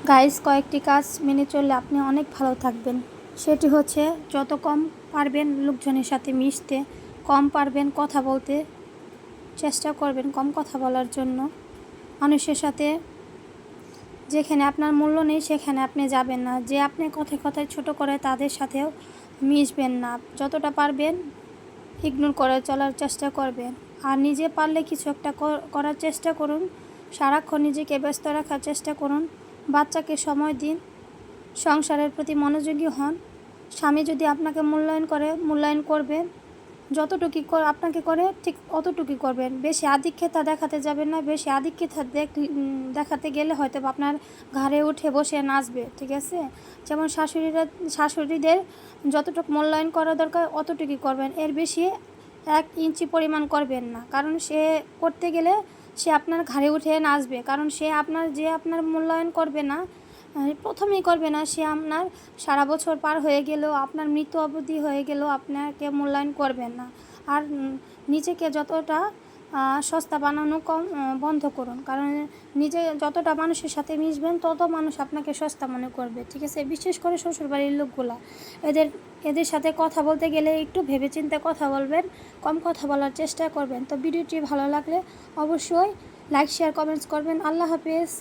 Guys, কয়েকটি কাজ মেনে চললে আপনি অনেক ভালো থাকবেন। সেটি হচ্ছে যত কম পারবেন লোকজনের সাথে মিশতে, কম পারবেন কথা বলতে, চেষ্টা করবেন কম কথা বলার জন্য। মানুষের সাথে যেখানে আপনার মূল্য নেই সেখানে আপনি যাবেন না। যে আপনি কথায় কথায় ছোট করে তাদের সাথেও মিশবেন না। যতটা পারবেন ইগনোর করে চলার চেষ্টা করবেন। আর নিজে পারলে কিছু একটা করার চেষ্টা করুন। সারাক্ষণ নিজেকে ব্যস্ত রাখার চেষ্টা করুন। বাচ্চাকে সময় দিন। সংসারের প্রতি মনোযোগী হন। স্বামী যদি আপনাকে মূল্যায়ন করবেন। যতটুকু আপনাকে করে ঠিক অতটুকুই করবেন। বেশি আধিক্যতা দেখাতে যাবেন না। বেশি আধিক্যতা দেখাতে গেলে হয়তো আপনার ঘাড়ে উঠে বসে নাচবে, ঠিক আছে? যেমন শাশুড়িদের যতটুকু মূল্যায়ন করা দরকার অতটুকুই করবেন। এর বেশি 1 ইঞ্চি পরিমাণ করবেন না। কারণ সে করতে গেলে সে আপনার ঘাড়ে উঠে নাচবে। কারণ আপনার মূল্যায়ন করবে না, প্রথমেই করবে না, সে আপনার সারা বছর পার হয়ে গেলেও, আপনার মৃত্যু অবধি হয়ে গেলেও আপনাকে মূল্যায়ন করবেন না। আর নিজেকে যতটা সস্তা বানানো বন্ধ করুন। কারণ নিজে যতটা মানুষের সাথে মিশবেন তত মানুষ আপনাকে সস্তা মনে করবে, ঠিক আছে? বিশেষ করে শ্বশুরবাড়ির লোকগুলা, এদের সাথে কথা বলতে গেলে একটু ভেবেচিন্তে কথা বলবেন, কম কথা বলার চেষ্টা করবেন। তো ভিডিওটি ভালো লাগলে অবশ্যই লাইক, শেয়ার, কমেন্টস করবেন। আল্লাহ হাফেজ।